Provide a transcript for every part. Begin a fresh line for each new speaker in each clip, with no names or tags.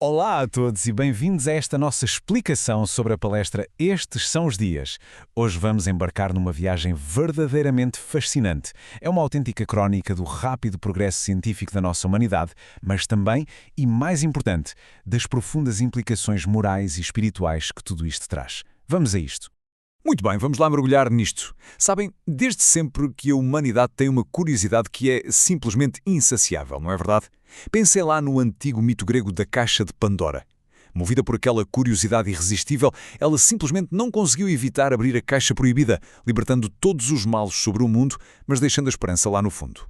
Olá a todos e bem-vindos a esta nossa explicação sobre a palestra Estes são os Dias. Hoje vamos embarcar numa viagem verdadeiramente fascinante. É uma autêntica crónica do rápido progresso científico da nossa humanidade, mas também, e mais importante, das profundas implicações morais e espirituais que tudo isto traz. Vamos a isto.
Muito bem, vamos lá mergulhar nisto. Sabem, desde sempre que a humanidade tem uma curiosidade que é simplesmente insaciável, não é verdade? Pensem lá no antigo mito grego da caixa de Pandora. Movida por aquela curiosidade irresistível, ela simplesmente não conseguiu evitar abrir a caixa proibida, libertando todos os males sobre o mundo, mas deixando a esperança lá no fundo.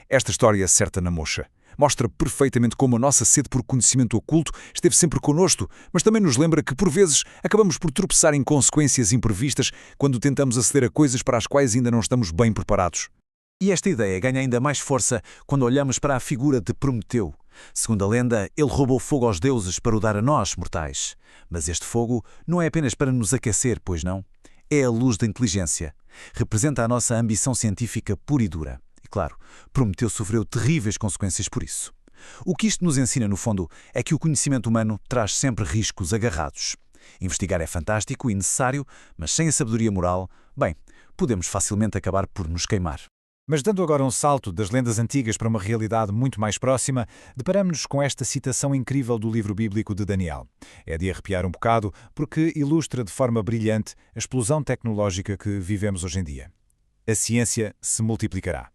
Esta história acerta na moxa. Mostra perfeitamente como a nossa sede por conhecimento oculto esteve sempre connosco, mas também nos lembra que, por vezes, acabamos por tropeçar em consequências imprevistas quando tentamos aceder a coisas para as quais ainda não estamos bem preparados.
E esta ideia ganha ainda mais força quando olhamos para a figura de Prometeu. Segundo a lenda, ele roubou fogo aos deuses para o dar a nós, mortais. Mas este fogo não é apenas para nos aquecer, pois não? É a luz da inteligência. Representa a nossa ambição científica pura e dura. E claro, Prometeu sofreu terríveis consequências por isso. O que isto nos ensina, no fundo, é que o conhecimento humano traz sempre riscos agarrados. Investigar é fantástico e necessário, mas sem a sabedoria moral, bem, podemos facilmente acabar por nos queimar.
Mas dando agora um salto das lendas antigas para uma realidade muito mais próxima, deparamos-nos com esta citação incrível do livro bíblico de Daniel. É de arrepiar um bocado porque ilustra de forma brilhante a explosão tecnológica que vivemos hoje em dia. A ciência se multiplicará.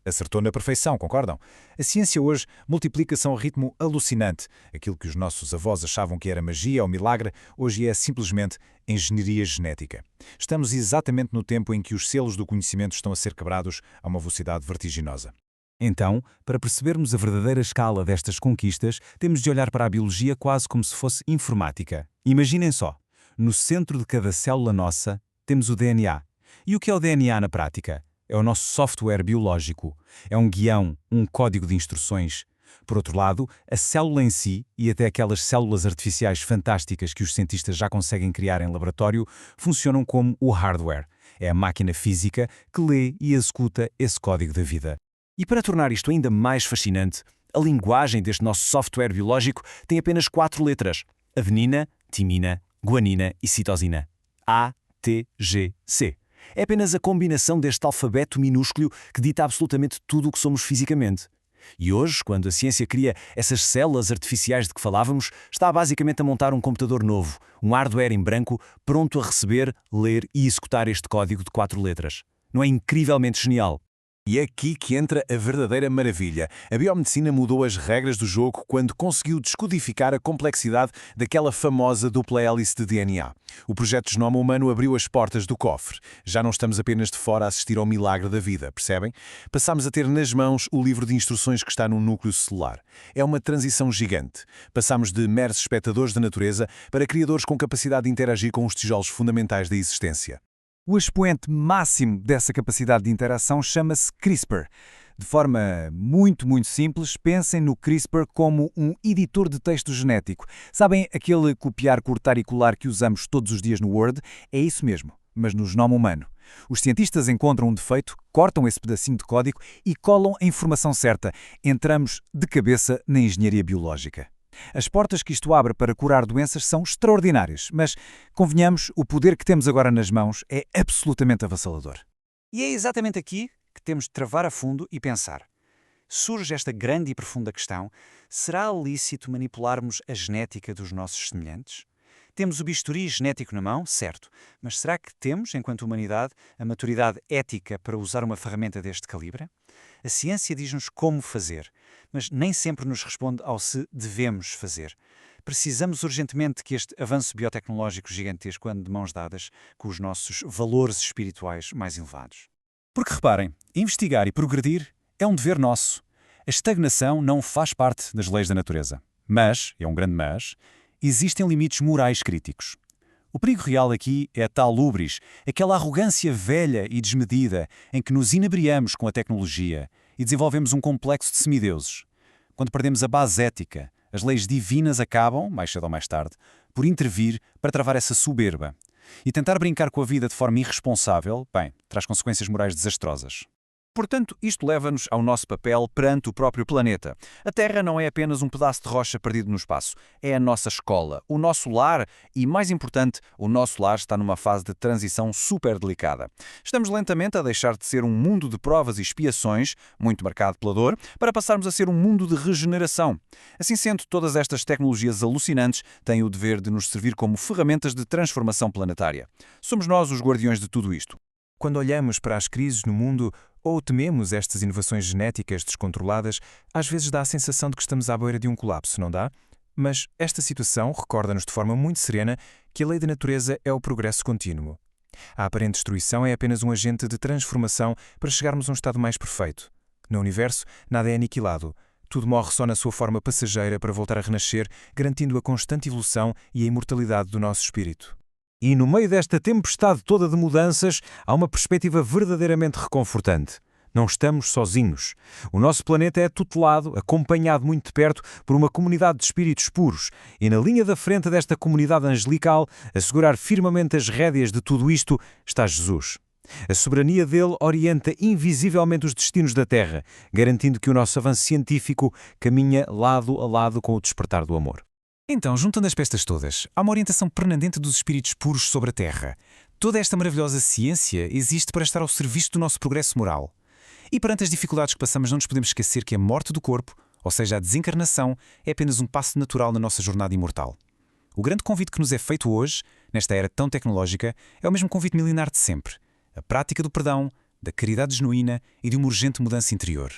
Acertou na perfeição, concordam? A ciência hoje multiplica-se a um ritmo alucinante. Aquilo que os nossos avós achavam que era magia ou milagre, hoje é simplesmente engenharia genética. Estamos exatamente no tempo em que os selos do conhecimento estão a ser quebrados a uma velocidade vertiginosa. Então, para percebermos a verdadeira escala destas conquistas, temos de olhar para a biologia quase como se fosse informática. Imaginem só, no centro de cada célula nossa temos o DNA. E o que é o DNA na prática? É o nosso software biológico. É um guião, um código de instruções. Por outro lado, a célula em si, e até aquelas células artificiais fantásticas que os cientistas já conseguem criar em laboratório, funcionam como o hardware. É a máquina física que lê e executa esse código da vida. E para tornar isto ainda mais fascinante, a linguagem deste nosso software biológico tem apenas 4 letras: adenina, timina, guanina e citosina. A, T, G, C. É apenas a combinação deste alfabeto minúsculo que dita absolutamente tudo o que somos fisicamente. E hoje, quando a ciência cria essas células artificiais de que falávamos, está basicamente a montar um computador novo, um hardware em branco, pronto a receber, ler e executar este código de 4 letras. Não é incrivelmente genial?
E é aqui que entra a verdadeira maravilha. A biomedicina mudou as regras do jogo quando conseguiu descodificar a complexidade daquela famosa dupla hélice de DNA. O projeto Genoma Humano abriu as portas do cofre. Já não estamos apenas de fora a assistir ao milagre da vida, percebem? Passamos a ter nas mãos o livro de instruções que está no núcleo celular. É uma transição gigante. Passamos de meros espectadores da natureza para criadores com capacidade de interagir com os tijolos fundamentais da existência.
O expoente máximo dessa capacidade de interação chama-se CRISPR. De forma muito simples, pensem no CRISPR como um editor de texto genético. Sabem aquele copiar, cortar e colar que usamos todos os dias no Word? É isso mesmo, mas no genoma humano. Os cientistas encontram um defeito, cortam esse pedacinho de código e colam a informação certa. Entramos de cabeça na engenharia biológica. As portas que isto abre para curar doenças são extraordinárias, mas, convenhamos, o poder que temos agora nas mãos é absolutamente avassalador.
E é exatamente aqui que temos de travar a fundo e pensar. Surge esta grande e profunda questão: será lícito manipularmos a genética dos nossos semelhantes? Temos o bisturi genético na mão, certo, mas será que temos, enquanto humanidade, a maturidade ética para usar uma ferramenta deste calibre? A ciência diz-nos como fazer, mas nem sempre nos responde ao se devemos fazer. Precisamos urgentemente que este avanço biotecnológico gigantesco ande de mãos dadas com os nossos valores espirituais mais elevados.
Porque reparem, investigar e progredir é um dever nosso. A estagnação não faz parte das leis da natureza. Mas, é um grande mas, existem limites morais críticos. O perigo real aqui é a tal hubris, aquela arrogância velha e desmedida em que nos inebriamos com a tecnologia e desenvolvemos um complexo de semideuses. Quando perdemos a base ética, as leis divinas acabam, mais cedo ou mais tarde, por intervir para travar essa soberba. E tentar brincar com a vida de forma irresponsável, bem, traz consequências morais desastrosas.
Portanto, isto leva-nos ao nosso papel perante o próprio planeta. A Terra não é apenas um pedaço de rocha perdido no espaço. É a nossa escola, o nosso lar e, mais importante, o nosso lar está numa fase de transição super delicada. Estamos lentamente a deixar de ser um mundo de provas e expiações, muito marcado pela dor, para passarmos a ser um mundo de regeneração. Assim sendo, todas estas tecnologias alucinantes têm o dever de nos servir como ferramentas de transformação planetária. Somos nós os guardiões de tudo isto.
Quando olhamos para as crises no mundo ou tememos estas inovações genéticas descontroladas, às vezes dá a sensação de que estamos à beira de um colapso, não dá? Mas esta situação recorda-nos de forma muito serena que a lei da natureza é o progresso contínuo. A aparente destruição é apenas um agente de transformação para chegarmos a um estado mais perfeito. No universo, nada é aniquilado. Tudo morre só na sua forma passageira para voltar a renascer, garantindo a constante evolução e a imortalidade do nosso espírito.
E no meio desta tempestade toda de mudanças, há uma perspectiva verdadeiramente reconfortante. Não estamos sozinhos. O nosso planeta é tutelado, acompanhado muito de perto por uma comunidade de espíritos puros, e na linha da frente desta comunidade angelical, a segurar firmemente as rédeas de tudo isto, está Jesus. A soberania dele orienta invisivelmente os destinos da Terra, garantindo que o nosso avanço científico caminha lado a lado com o despertar do amor.
Então, juntando as peças todas, há uma orientação permanente dos espíritos puros sobre a Terra. Toda esta maravilhosa ciência existe para estar ao serviço do nosso progresso moral. E perante as dificuldades que passamos, não nos podemos esquecer que a morte do corpo, ou seja, a desencarnação, é apenas um passo natural na nossa jornada imortal. O grande convite que nos é feito hoje, nesta era tão tecnológica, é o mesmo convite milenar de sempre. A prática do perdão, da caridade genuína e de uma urgente mudança interior.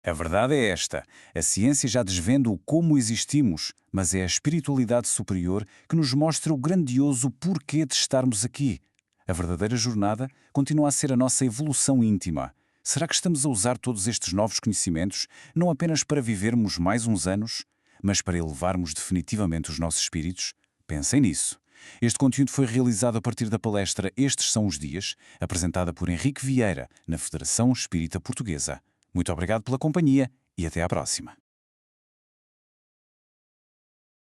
A verdade é esta. A ciência já desvenda o como existimos, mas é a espiritualidade superior que nos mostra o grandioso porquê de estarmos aqui. A verdadeira jornada continua a ser a nossa evolução íntima. Será que estamos a usar todos estes novos conhecimentos não apenas para vivermos mais uns anos, mas para elevarmos definitivamente os nossos espíritos? Pensem nisso. Este conteúdo foi realizado a partir da palestra Estes São os Dias, apresentada por Henrique Vieira, na Federação Espírita Portuguesa. Muito obrigado pela companhia e até à próxima.